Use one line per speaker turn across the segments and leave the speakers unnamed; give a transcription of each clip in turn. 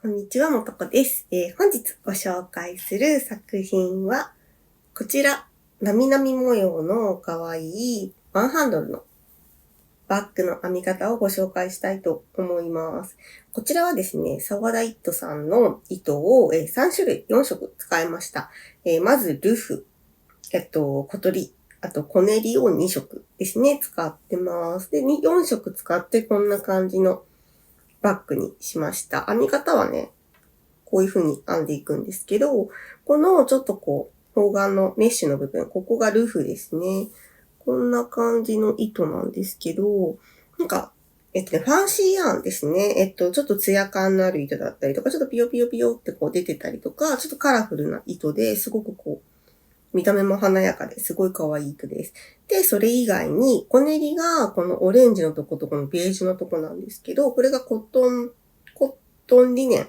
こんにちは、もとこです。本日ご紹介する作品は、こちら、なみなみ模様の可愛いワンハンドルのバッグの編み方をご紹介したいと思います。こちらはですね、沢田イットさんの糸を3種類4色使いました。まずルフ、小鳥、あと小練りを2色ですね、使ってます。で、4色使ってこんな感じのバッグにしました。編み方はね、こういう風に編んでいくんですけど、このちょっと方眼のメッシュの部分、ここがルフですね。こんな感じの糸なんですけど、なんか、ファンシーヤーンですね。ちょっとツヤ感のある糸だったりとか、ちょっとピヨピヨピヨって出てたりとか、ちょっとカラフルな糸ですごく見た目も華やかですごい可愛い糸です。で、それ以外に、小練りがこのオレンジのとことこのベージュのとこなんですけど、これがコットンリネン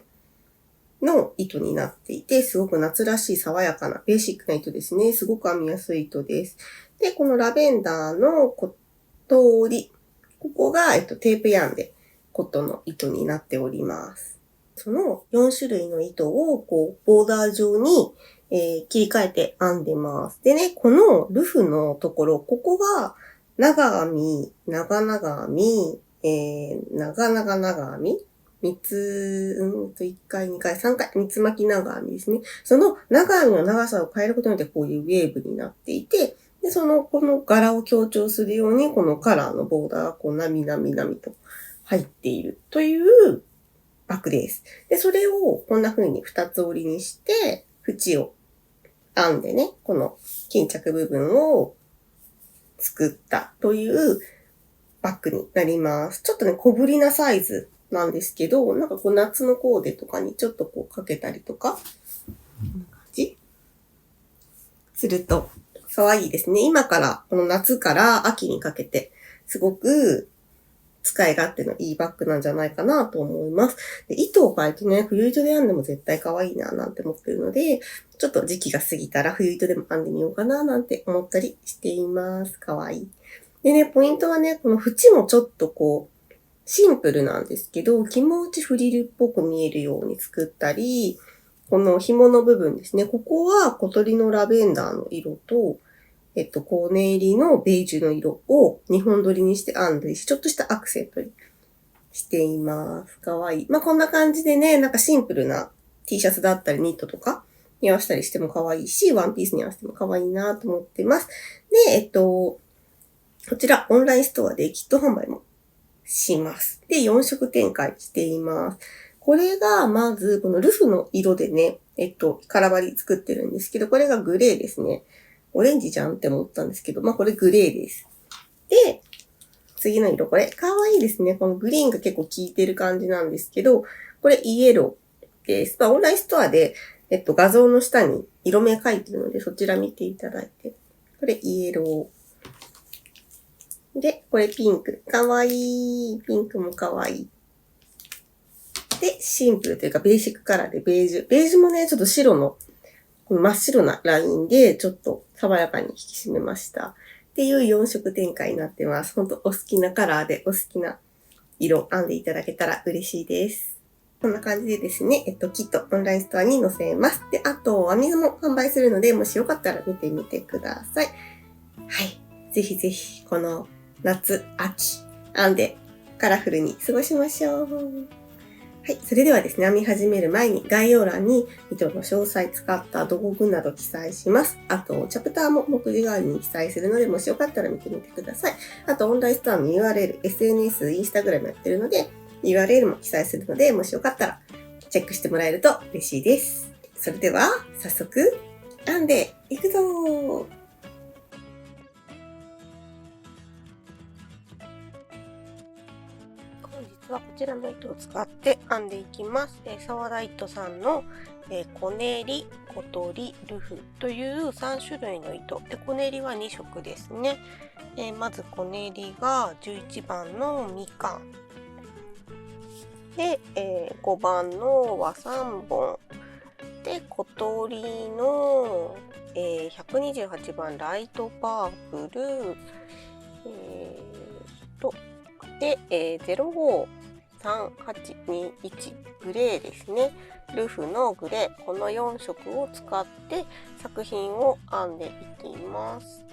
の糸になっていて、すごく夏らしい爽やかなベーシックな糸ですね。すごく編みやすい糸です。で、このラベンダーのコット織り。ここが、テープヤンでコットンの糸になっております。その4種類の糸をボーダー状に、切り替えて編んでます。でね、このルフのところ、ここが長編み、長々編み、長々長編み3つ、1回、2回、3回、3つ巻き長編みですね。その長編みの長さを変えることによってこういうウェーブになっていて、で、この柄を強調するように、このカラーのボーダーがなみなみなみと入っているというバッグです。で、それをこんな風に2つ折りにして、縁を編んでね、この巾着部分を作ったというバッグになります。ちょっとね、小ぶりなサイズなんですけど、なんか夏のコーデとかにちょっとかけたりとか、こんな感じすると可愛いですね。今からこの夏から秋にかけてすごく使い勝手のいいバッグなんじゃないかなと思います。で、糸を変えてね、冬糸で編んでも絶対可愛いななんて思ってるので、ちょっと時期が過ぎたら冬糸でも編んでみようかななんて思ったりしています。可愛い。でね、ポイントはね、この縁もちょっとシンプルなんですけど、気持ちフリルっぽく見えるように作ったり、この紐の部分ですね。ここは小鳥のラベンダーの色と、コーネ入りのベージュの色を2本取りにして編んだりし、ちょっとしたアクセントにしています。かわいい。まあ、こんな感じでね、なんかシンプルな T シャツだったりニットとかに合わせたりしても可愛いし、ワンピースに合わせても可愛いなと思ってます。で、こちらオンラインストアでキット販売もします。で、4色展開しています。これが、まず、このルフの色でね、カラバリ作ってるんですけど、これがグレーですね。オレンジじゃんって思ったんですけど、まあ、これグレーです。で、次の色、これ、かわいいですね。このグリーンが結構効いてる感じなんですけど、これイエローです。まあ、オンラインストアで、画像の下に色名書いてるので、そちら見ていただいて。これイエロー。で、これピンク。かわいい。ピンクもかわいい。で、シンプルというかベーシックカラーでベージュ。ベージュもね、ちょっと白の、真っ白なラインで、ちょっと爽やかに引き締めました。っていう4色展開になってます。ほんとお好きなカラーでお好きな色編んでいただけたら嬉しいです。こんな感じでですね、キットオンラインストアに載せます。で、あと、編み図も販売するので、もしよかったら見てみてください。はい。ぜひぜひ、この夏、秋、編んでカラフルに過ごしましょう。はい。それではですね、編み始める前に概要欄に糸の詳細使った道具など記載します。あと、チャプターも目次代わりに記載するので、もしよかったら見てみてください。あと、オンラインストアの URL、SNS、インスタグラムやってるので、URL も記載するので、もしよかったらチェックしてもらえると嬉しいです。それでは、早速、編んでいくぞー。本日はこちらの糸を使って編んでいきます。沢田糸さんの小練り、小鳥、ルフという3種類の糸。で、小練りは2色ですね。まず小練りが11番のみかん。で、5番の和3本。で、小鳥の、128番ライトパープル。で、05、3821グレーですね。ルフのグレー、この4色を使って作品を編んでいきます。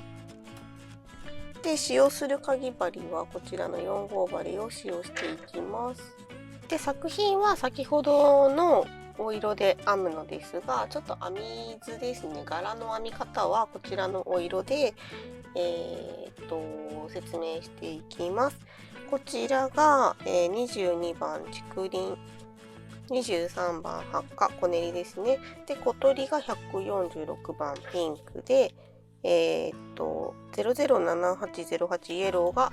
で、使用するかぎ針はこちらの4号針を使用していきます。で、作品は先ほどのお色で編むのですが、ちょっと編み図ですね、柄の編み方はこちらのお色で、説明していきます。こちらが、22番竹林、23番八花小練りですね。で、小鳥が146番ピンクで、007808イエローが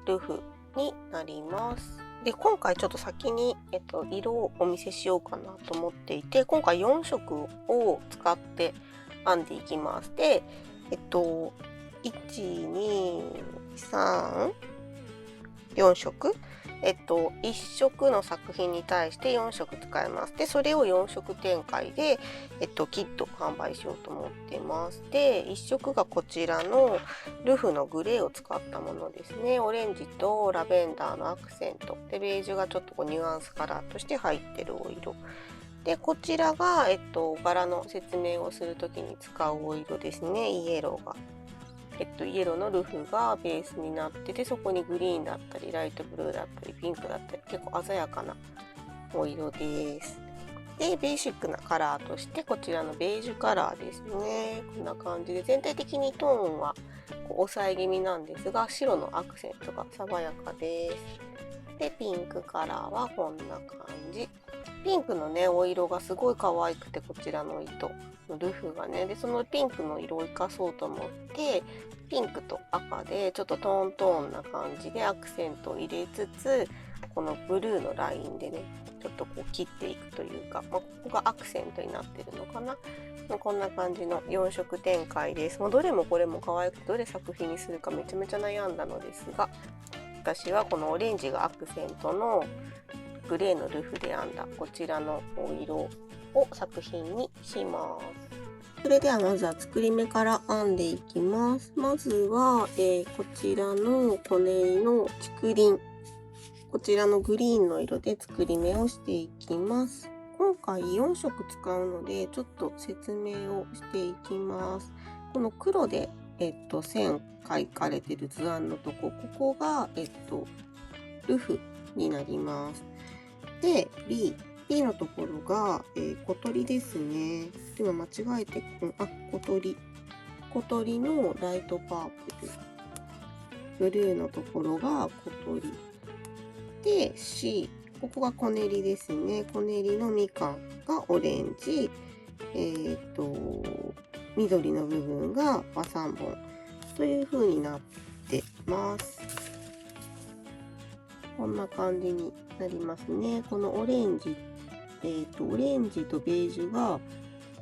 ルフになります。で、今回ちょっと先に、色をお見せしようかなと思っていて、今回4色を使って編んでいきます。で、1、2、3、4色。1色の作品に対して4色使います。で、それを4色展開で、キット販売しようと思ってます。で、1色がこちらのルフのグレーを使ったものですね。オレンジとラベンダーのアクセント。で、ベージュがちょっとニュアンスカラーとして入ってるお色。で、こちらが、柄の説明をするときに使うお色ですね。イエローが。イエローのルフがベースになってて、そこにグリーンだったりライトブルーだったりピンクだったり結構鮮やかなお色です。で、ベーシックなカラーとしてこちらのベージュカラーですね。こんな感じで全体的にトーンは抑え気味なんですが、白のアクセントが爽やかです。で、ピンクカラーはこんな感じ。ピンクのね、お色がすごい可愛くて、こちらの糸のルフがね。で、そのピンクの色を生かそうと思って、ピンクと赤でちょっとトーンな感じでアクセントを入れつつ、このブルーのラインでね、ちょっとこう切っていくというか、ここがアクセントになってるのかな。こんな感じの4色展開です。もうどれもこれも可愛くて、どれ作品にするかめちゃめちゃ悩んだのですが、私はこのオレンジがアクセントのグレーのルフで編んだこちらのお色を作品にします。それではまずは作り目から編んでいきます。まずは、こちらの小練りの竹林、こちらのグリーンの色で作り目をしていきます。今回4色使うのでちょっと説明をしていきます。この黒で線描かれてる図案のとこ、ここがルフになります。で、B のところが、小鳥ですね。今間違えて、小鳥のライトパープル。ブルーのところが小鳥。で、C、ここが小練りですね。小練りのみかんがオレンジ。緑の部分が和3本という風になってます。こんな感じになりますね。このオレンジとベージュが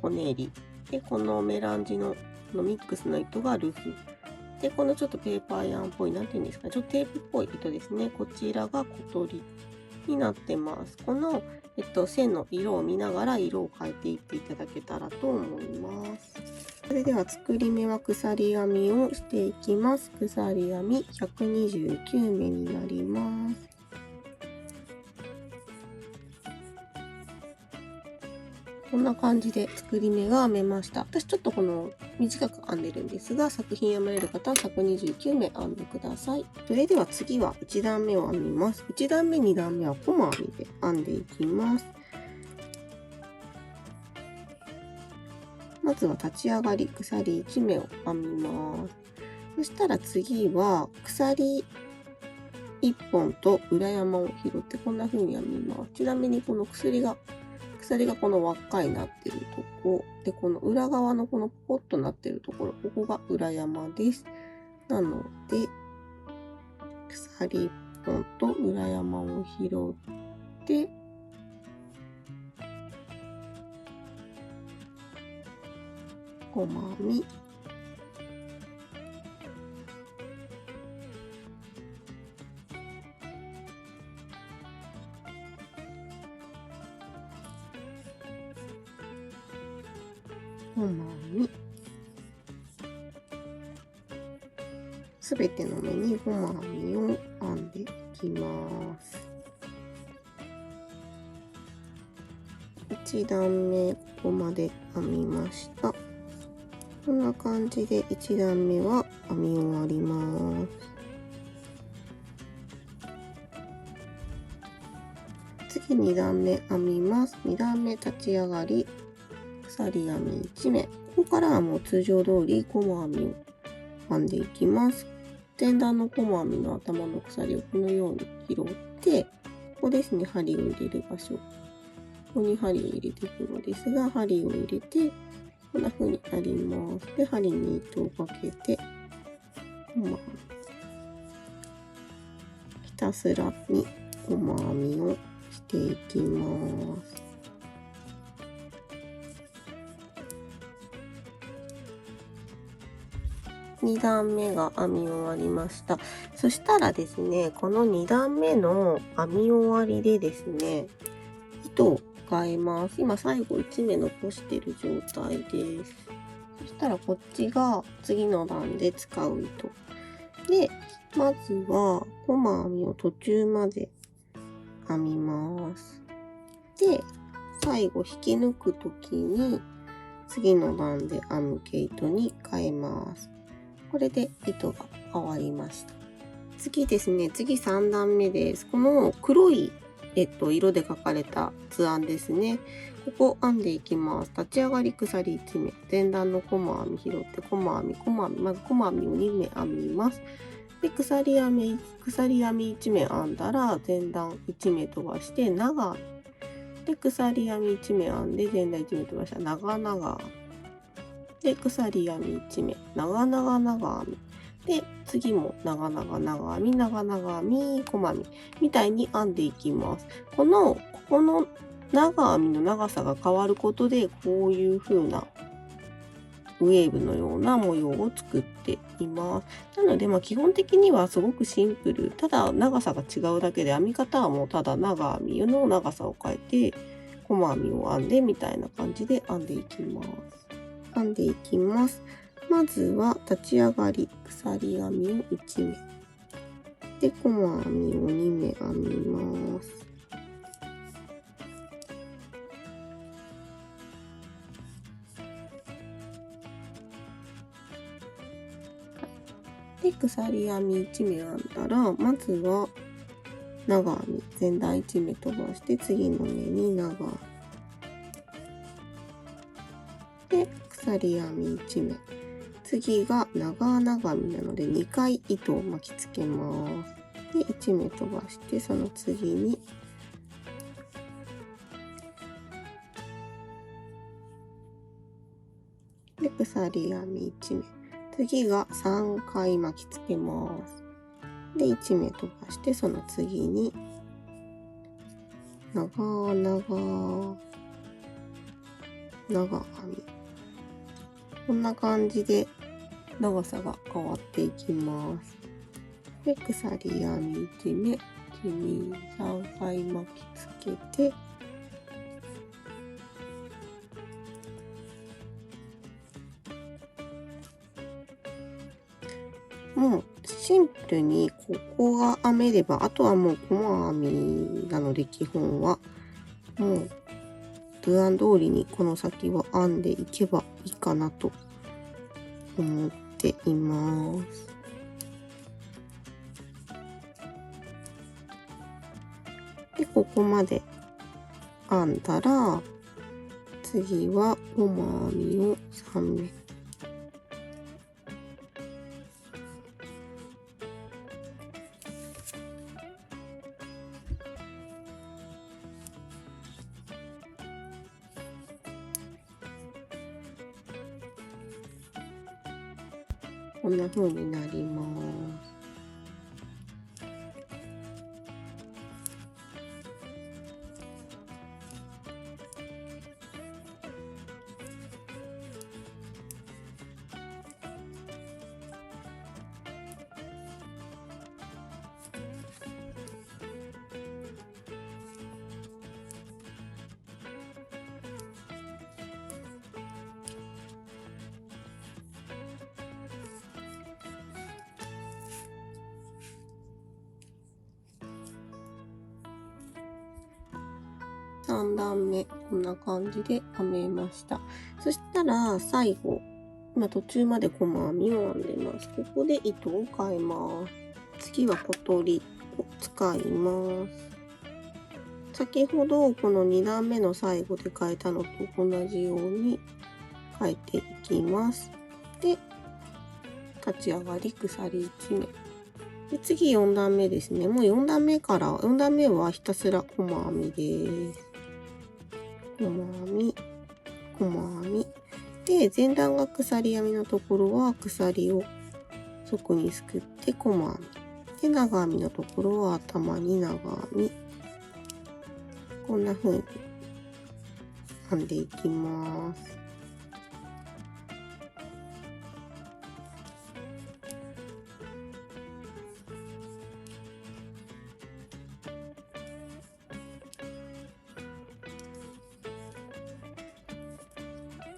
小練り。で、このメランジのミックスの糸がルフ。で、このちょっとペーパーヤンっぽい、なんていうんですか、ちょっとテープっぽい糸ですね。こちらが小鳥になってます。この、線の色を見ながら色を変えていっていただけたらと思います。それでは作り目は鎖編みをしていきます。鎖編み129目になります。こんな感じで作り目が編めました。私ちょっとこの短く編んでるんですが、作品編まれる方は129目編んでください。それでは次は1段目を編みます。1段目、2段目はコマ編みで編んでいきます。まずは立ち上がり、鎖1目を編みます。そしたら次は鎖1本と裏山を拾ってこんな風に編みます。ちなみにこの鎖がこの輪っかになってるとこで、この裏側のこのポコッとなってるところ、ここが裏山です。なので、鎖1本と裏山を拾って、コマ編み、コマ編み、すべての目にコマ編みを編んでいきます。1段目ここまで編みました。こんな感じで1段目は編み終わります。次2段目編みます。2段目立ち上がり、鎖編み1目。ここからはもう通常通りコマ編みを編んでいきます。前段のコマ編みの頭の鎖をこのように拾って、ここですね、針を入れる場所。ここに針を入れていくのですが、針を入れて、こんな風になります。で、針に糸をかけて、ひたすらにコマ編みをしていきます。2段目が編み終わりました。そしたらですね、この2段目の編み終わりでですね、糸を変えます。今最後1目残している状態です。そしたらこっちが次の段で使う糸。で、まずはコマ編みを途中まで編みます。で、最後引き抜くときに次の段で編む毛糸に変えます。これで糸が変わりました。次ですね、次3段目です。この黒い色で描かれた図案ですね。ここ編んでいきます。立ち上がり鎖1目。前段のコマ編み拾ってコマ編み、まずコマ編みを2目編みます。で、鎖編み1目編んだら前段1目飛ばして長編み。で、鎖編み1目編んで前段1目飛ばした長々編み。で、鎖編み1目、長々長編み。で、次も長々長編み、長々編み、コマ編みみたいに編んでいきます。ここの長編みの長さが変わることで、こういう風なウェーブのような模様を作っています。なので、基本的にはすごくシンプル。ただ長さが違うだけで、編み方はもうただ長編みの長さを変えて、コマ編みを編んでみたいな感じで編んでいきます。編んでいきます。まずは立ち上がり鎖編みを1目でコマ編みを2目編みます。で鎖編み1目編んだら、まずは長編み前段1目飛ばして次の目に長編みで鎖編み1目、次が長々編みなので2回糸を巻きつけます。で1目飛ばしてその次にで鎖編み1目、次が3回巻きつけます。で1目飛ばしてその次に長編み、こんな感じで長さが変わっていきます。で鎖編み1目、1、2、3回巻きつけてもうシンプルにここが編めれば、あとはもうコマ編みなので基本はもう図案通りにこの先は編んでいけばいいかなと思っています。でここまで編んだら次はコマ編みを3目。こんな風になります。3段目、こんな感じで編めました。そしたら最後、今途中まで細編みを編んでます。ここで糸を変えます。次は小鳥を使います。先ほどこの2段目の最後で変えたのと同じように変えていきます。で、立ち上がり鎖1目。で、次4段目ですね。もう4段目はひたすら細編みです。細編み、細編み。で、前段が鎖編みのところは鎖を底にすくって細編み。で、長編みのところは頭に長編み。こんな風に編んでいきます。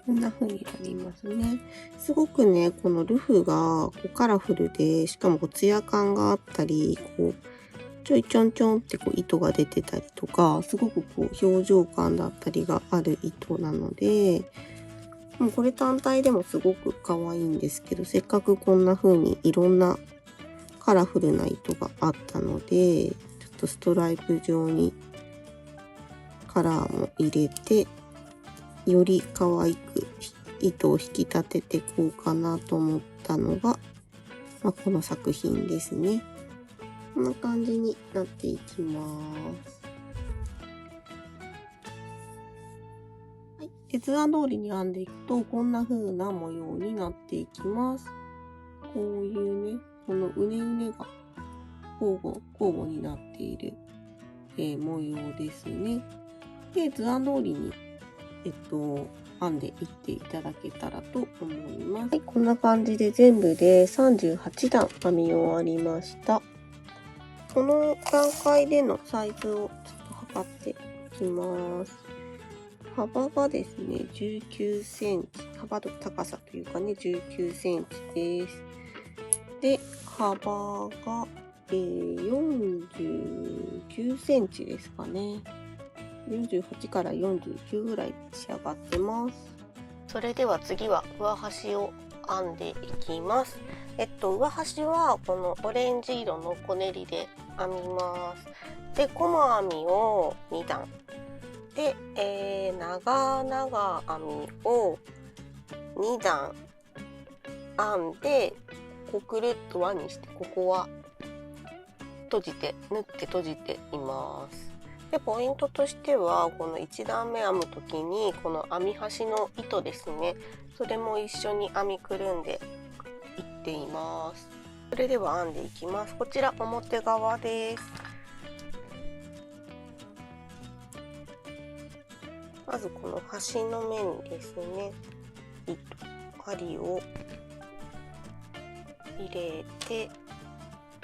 こんな風になりますね。すごくね、このルフがカラフルで、しかもツヤ感があったり、ちょいちょんちょんって糸が出てたりとか、すごく表情感だったりがある糸なので、もうこれ単体でもすごく可愛いんですけど、せっかくこんな風にいろんなカラフルな糸があったので、ちょっとストライプ状にカラーも入れて、より可愛く糸を引き立てていこうかなと思ったのが、この作品ですね。こんな感じになっていきます。はい、で図案通りに編んでいくとこんな風な模様になっていきます。こういうね、このうねうねが交互になっている、模様ですね。で図案通りに編んでいっていただけたらと思います。はい、こんな感じで全部で38段編み終わりました。この段階でのサイズをちょっと測っていきます。幅がですね、19センチ。幅と高さというかね、19センチです。で、幅が、49センチですかね。48から49ぐらい仕上がってます。それでは次は上端を編んでいきます。上端はこのオレンジ色のコネリで編みます。で、細編みを2段。で、長々編みを2段編んで、くるっと輪にして、ここは縫って閉じています。で、ポイントとしては、この1段目編むときに、この編み端の糸ですね。それも一緒に編みくるんでいっています。それでは編んでいきます。こちら表側です。まずこの端の面にですね、針を入れて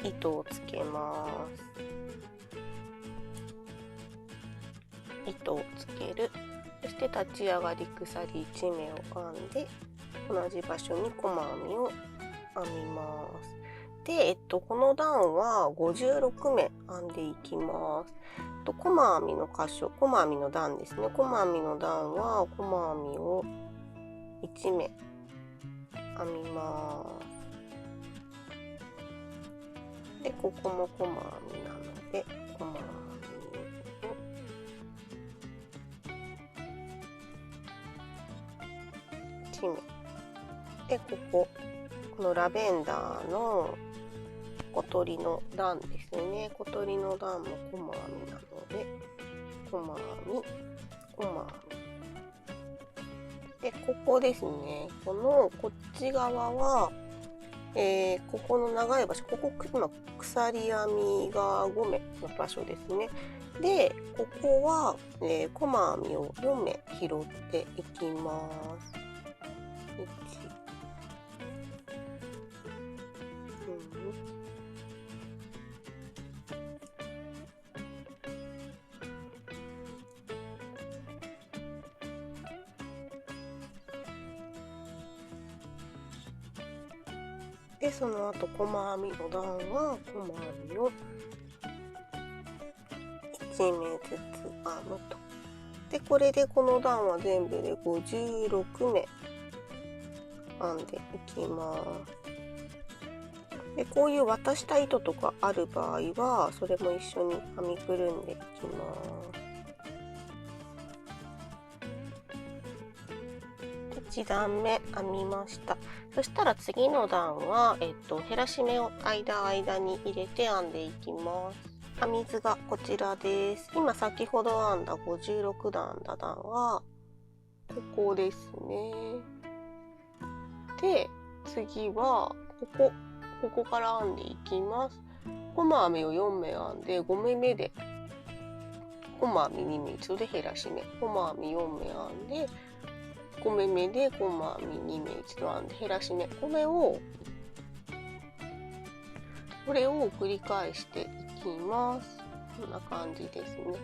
糸をつけます。糸をつける。そして立ち上がり鎖1目を編んで、同じ場所に細編みを編みます。で、この段は56目編んでいきます。細編みの箇所、細編みの段ですね。細編みの段は細編みを1目編みます。で、ここも細編みなので、細編みを1目。で、このラベンダーの小鳥の段ですね。小鳥の段も細編みなので、細編み、細編み。で、ここですね。こっち側は、ここの長い場所、ここ今鎖編みが5目の場所ですね。で、ここは、細編みを4目拾っていきます。で、その後細編みの段は細編みを1目ずつ編むと。で、これでこの段は全部で56目編んでいきます。で、こういう渡した糸とかある場合は、それも一緒に編みくるんでいきます。1段目編みました。そしたら次の段は、減らし目を間に入れて編んでいきます。編み図がこちらです。今先ほど編んだ56段編んだ段はここですね。で、次はここから編んでいきます。細編みを4目編んで5目目で細編み2目一度で減らし目、細編み4目編んで5目目で細編み2目一度編んで減らし目、これを繰り返していきます。こんな感じですね。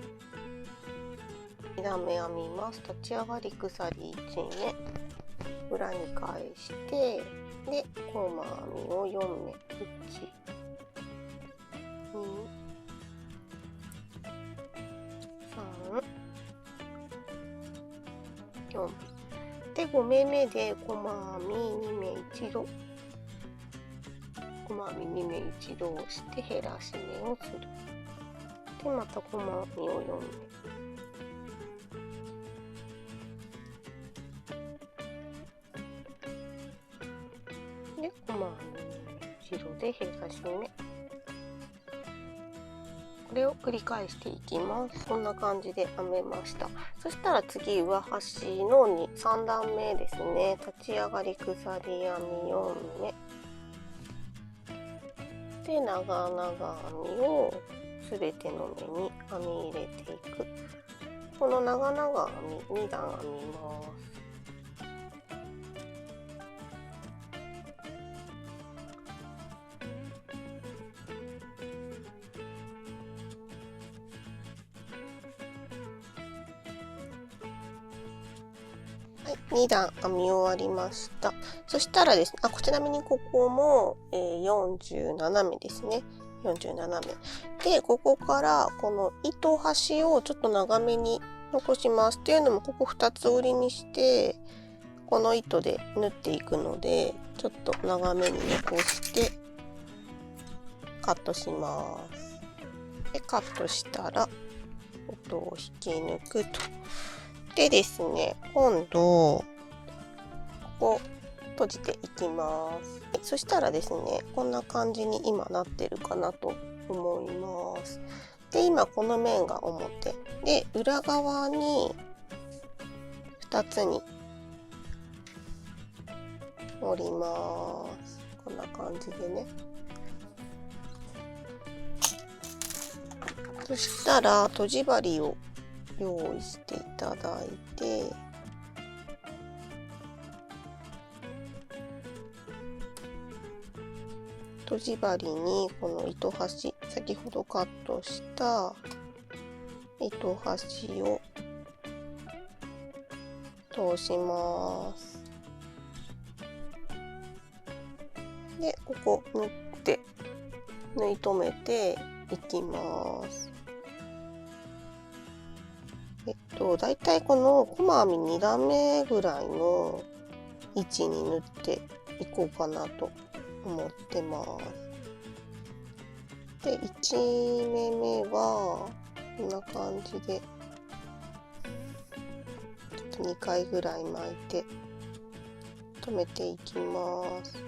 2段目編みます。立ち上がり鎖1目裏に返してで細編みを4目1、2、3、4で5目目で細編み2目一度細編み2目一度をして減らし目をする。でまた細編みを4目で細編み後ろで減らし目、これを繰り返していきます。こんな感じで編めました。そしたら次上端の3段目ですね。立ち上がり鎖編み4目で長々編みをすべての目に編み入れていく。この長々編み2段編みます。はい、2段編み終わりました。そしたらですね、ちなみにここも、47目ですね。47目。で、ここからこの糸端をちょっと長めに残します。っていうのもここ2つ折りにして、この糸で縫っていくので、ちょっと長めに残してカットします。で、カットしたら糸を引き抜くと。でですね、今度ここ閉じていきます。そしたらですね、こんな感じに今なってるかなと思います。で、今この面が表で、裏側に2つに折ります。こんな感じでね。そしたらとじ針を用意していただいて、とじ針にこの糸端、先ほどカットした糸端を通します。で、ここ縫い留めていきます。だいたいこの細編み2段目ぐらいの位置に縫っていこうかなと思ってます。で、1目目はこんな感じでちょっと2回ぐらい巻いて留めていきます。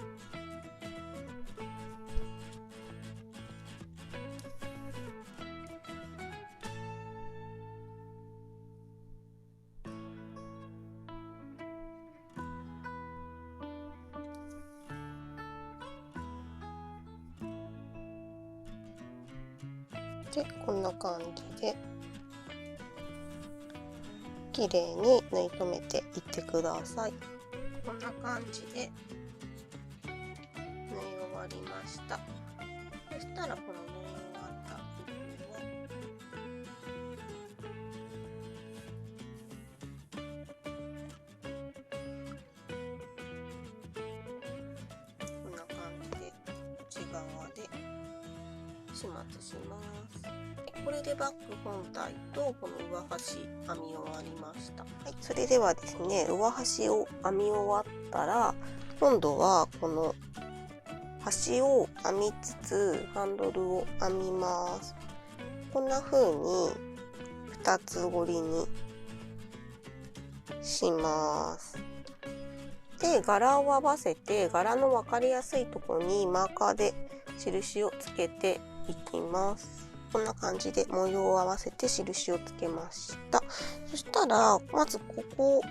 で、こんな感じで綺麗に縫い留めていってください。こんな感じで縫い終わりました。そしたらこの縫い終わった部分をこんな感じで内側で始末します。これでバッグ本体とこの上端編み終わりました。はい、それではですね、上端を編み終わったら、今度はこの端を編みつつハンドルを編みます。こんな風に2つ折りにします。で、柄を合わせて柄の分かりやすいところにマーカーで印をつけていきます。こんな感じで模様を合わせて印をつけました。そしたらまずここ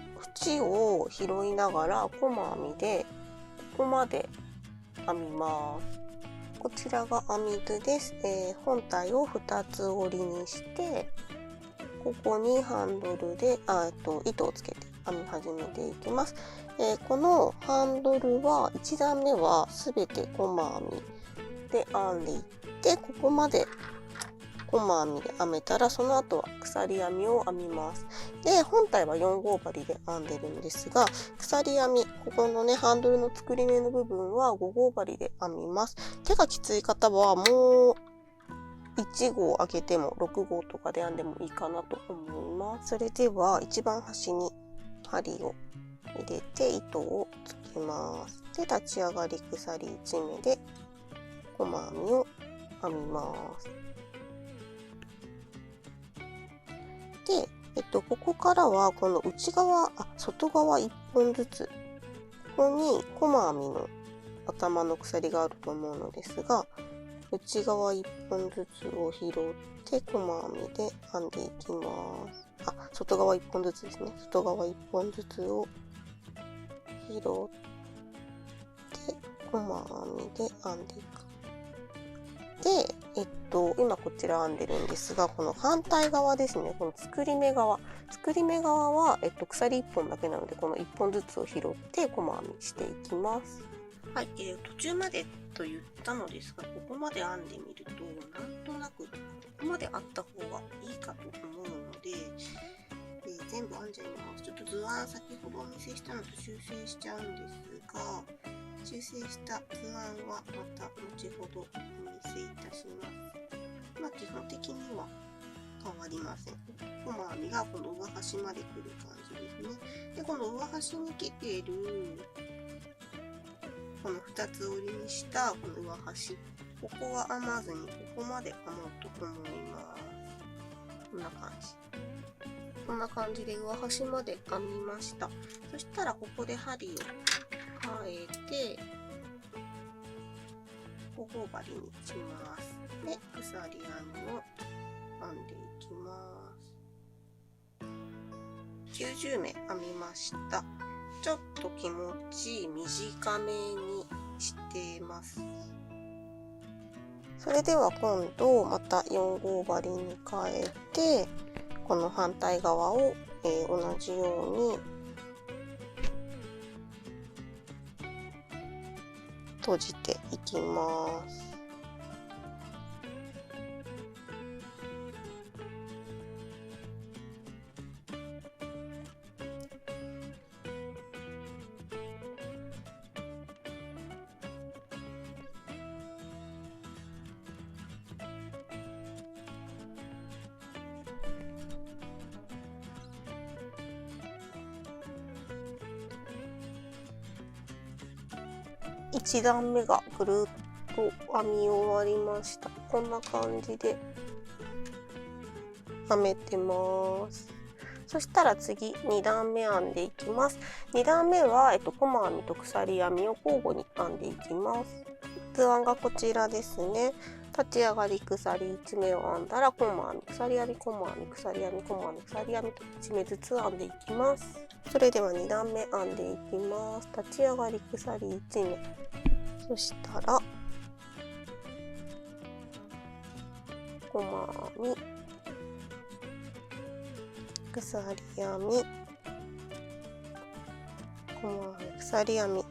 縁を拾いながら細編みでここまで編みます。こちらが編み図です。本体を2つ折りにしてここにハンドルで糸をつけて編み始めていきます。このハンドルは1段目はすべて細編みで編んでいって、ここまで細編みで編めたらその後は鎖編みを編みます。で、本体は4号針で編んでるんですが、鎖編み、ここのねハンドルの作り目の部分は5号針で編みます。手がきつい方はもう1号上げても6号とかで編んでもいいかなと思います。それでは一番端に針を入れて糸をつけます。で、立ち上がり鎖1目で細編みを編みます。で、ここからはこの内側、外側1本ずつ、ここに細編みの頭の鎖があると思うのですが、内側1本ずつを拾って細編みで編んでいきます。外側1本ずつですね。外側1本ずつを拾って細編みで編んでいく。で、今こちら編んでるんですが、この反対側ですね、この作り目側は、鎖1本だけなので、この1本ずつを拾って細編みしていきます。はい、途中までと言ったのですが、ここまで編んでみると、なんとなくここまであった方がいいかと思うので、全部編んじゃいます。ちょっと図案先ほどお見せしたのと修正しちゃうんですが、修正した図案はまた後ほどお見せいたします。基本的には変わりません。細編みがこの上端まで来る感じですね。で、この上端に来ているこの2つ折りにしたこの上端、ここは編まずにここまで編もうと思います。こんな感じ。こんな感じで上端まで編みました。そしたらここで針を変えて5号針にします。で、鎖編みを編んでいきます。90目編みました。ちょっと気持ち短めにしてます。それでは今度また4号針に変えて、この反対側を、同じように閉じていきます。1段目がぐるっと編み終わりました。こんな感じで編めてます。そしたら次2段目編んでいきます。2段目は、細編みと鎖編みを交互に編んでいきます。図案がこちらですね。立ち上がり鎖1目を編んだら細編み、鎖編み、細編み、鎖編み、細編み、鎖編みと1目ずつ編んでいきます。それでは2段目編んでいきます。立ち上がり鎖1目。そしたら細編み、鎖編み、細編み、鎖編み、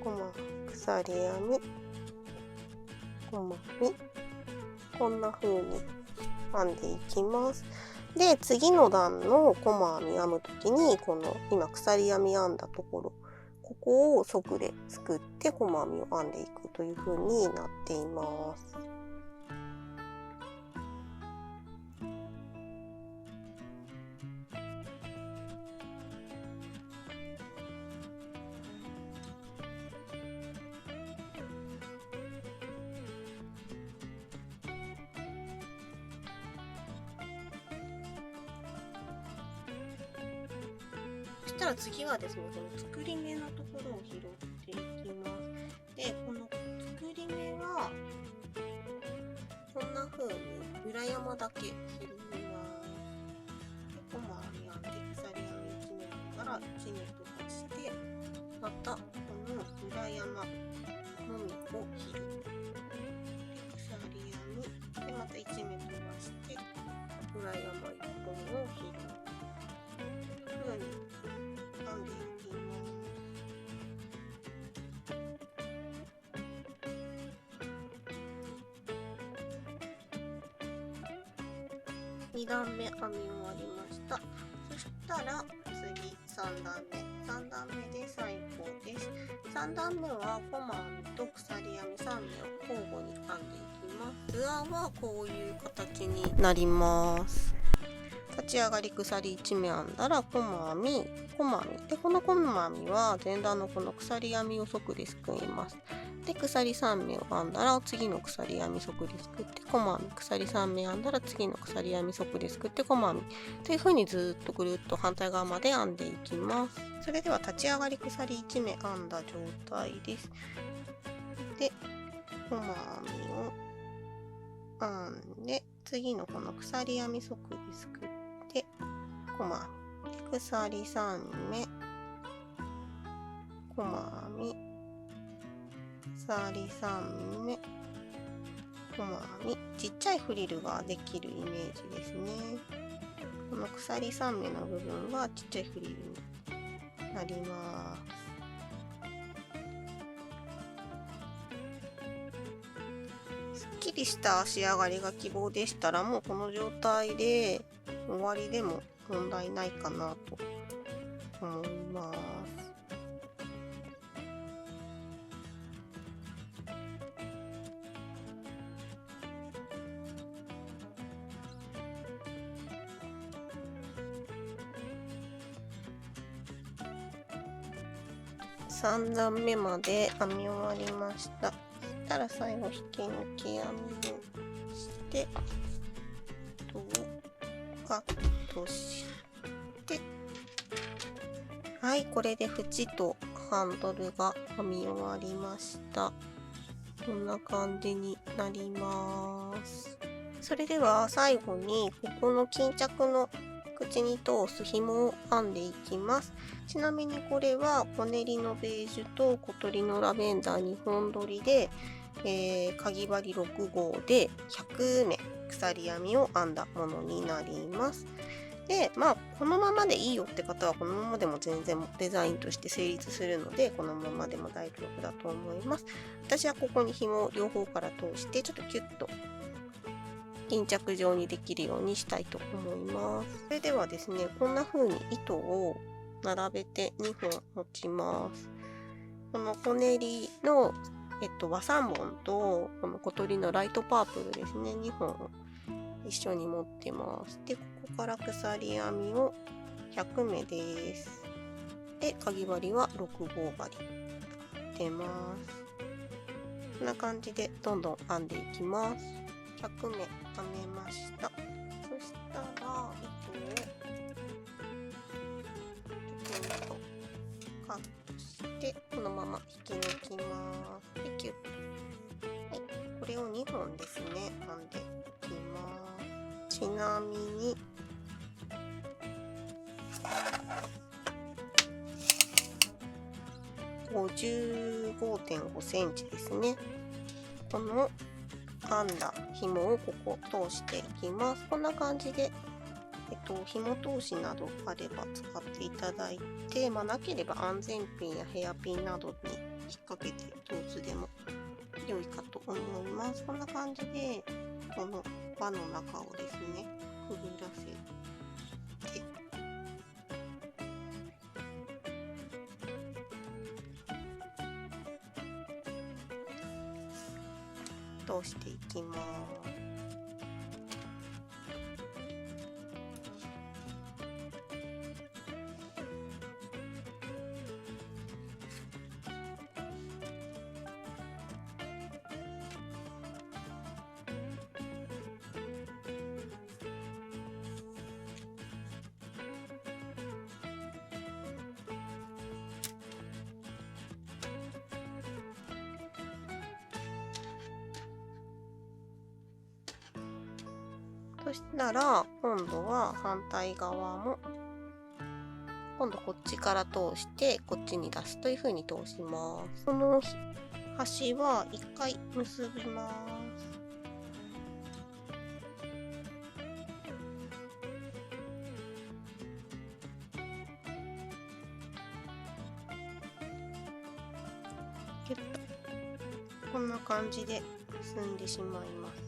細編み、鎖編み、細編み、こんな風に編んでいきます。で、次の段の細編み編むときに、この今鎖編み編んだところ、ここを側ですくって細編みを編んでいくという風になっています。そしたら次はですね、この作り目のところを拾っていきます。で、この作り目は、こんな風に裏山だけ拾います。で、細編み編んで、鎖編み1目編んだら1目飛ばして、またこの裏山のみを拾う。で、鎖編み、で、また1目飛ばして、裏山1本を拾う。こういう風に編んでいきます。2段目編み終わりました。そしたら次3段目。3段目で最後です。3段目は細編みと鎖編み3目を交互に編んでいきます。図案はこういう形になります。立ち上がり鎖1目編んだら細編み、細編み。で、この細編みは前段のこの鎖編みを側ですくいます。で、鎖3目を編んだら次の鎖編み側ですくって細編み。鎖3目編んだら次の鎖編み側ですくって細編み。という風にずっとぐるっと反対側まで編んでいきます。それでは立ち上がり鎖1目編んだ状態です。で、細編みを編んで、次のこの鎖編み側ですくって、細編み。鎖3目、細編み、鎖3目、細編み。ちっちゃいフリルができるイメージですね。この鎖3目の部分はちっちゃいフリルになります。すっきりした仕上がりが希望でしたら、もうこの状態で終わりでも問題ないかなと思います。3段目まで編み終わりました。そしたら最後引き抜き編みをして糸をカットして、はい、これで縁とハンドルが編み終わりました。こんな感じになります。それでは最後にここの巾着の口に通す紐を編んでいきます。ちなみにこれは小練りのベージュと小鳥のラベンダー2本取りで、かぎ針6号で100目鎖編みを編んだものになります。で、まあこのままでいいよって方はこのままでも全然デザインとして成立するので、このままでも大丈夫だと思います。私はここに紐を両方から通してちょっとキュッと巾着状にできるようにしたいと思います。それではですね、こんな風に糸を並べて2本持ちます。この小練りの、和3本とこの小鳥のライトパープルですね、2本一緒に持ってます。で、ここから鎖編みを100目です。で、かぎ針は6号針出ます。こんな感じでどんどん編んでいきます。100目編めました。そしたら糸をちょっとカットしてこのまま引き抜きます。で、キュッと。はい、これを2本ですね、編んでいきます。ちなみに55.5 センチですね。この編んだ紐をここ通していきます。こんな感じで、紐通しなどあれば使っていただいて、なければ安全ピンやヘアピンなどに引っ掛けて通すでも良いかと思います。こんな感じで、この輪の中をですね、くぐらせて、通していきます。そしたら今度は反対側も今度こっちから通してこっちに出すという風に通します。この端は一回結びます。キュッとこんな感じで結んでしまいます。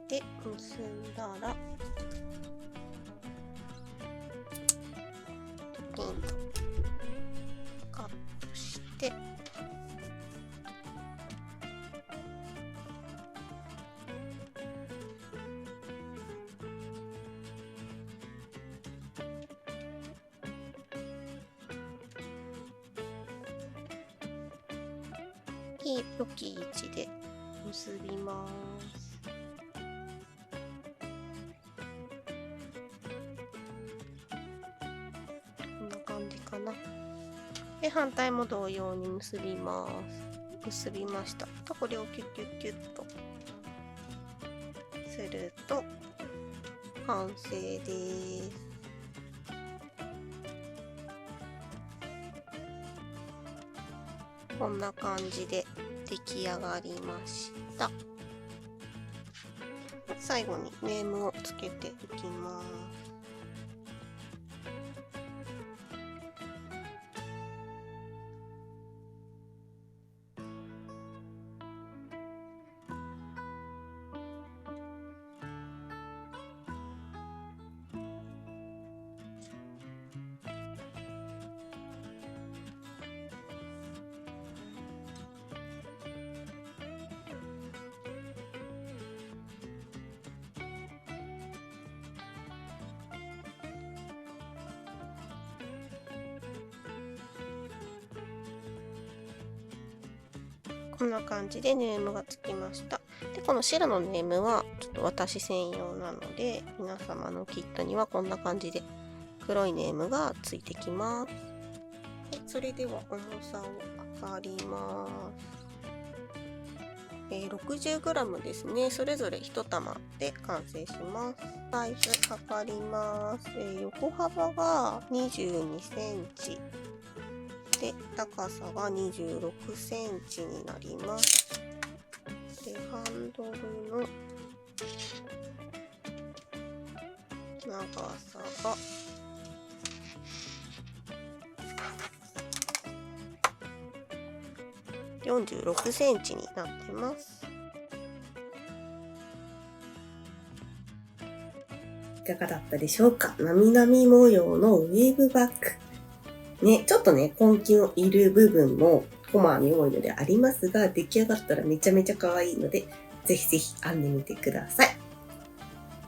で結んだらピンとカットして良き位置で結びます。こんな感じかな。で、反対も同様に結びます。結びました。これをキュッキュッキュッとすると完成です。こんな感じで出来上がりました。最後にネームをつけていきます。こんな感じでネームがつきました。で、この白のネームはちょっと私専用なので、皆様のキットにはこんな感じで黒いネームがついてきます。それでは重さを測ります。60g ですね。それぞれ1玉で完成します。サイズ測ります。横幅が22センチ。で、高さが26センチになります。で、ハンドルの長さが46センチになってます。
いかがだったでしょうか。なみなみ模様のウェーブバッグ。ね、ちょっとね、根気のいる部分もコマに多いのでありますが、出来上がったらめちゃめちゃ可愛いので、ぜひぜひ編んでみてください。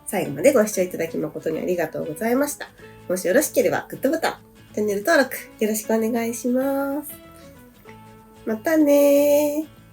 最後までご視聴いただき誠にありがとうございました。もしよろしければグッドボタン、チャンネル登録よろしくお願いします。またねー。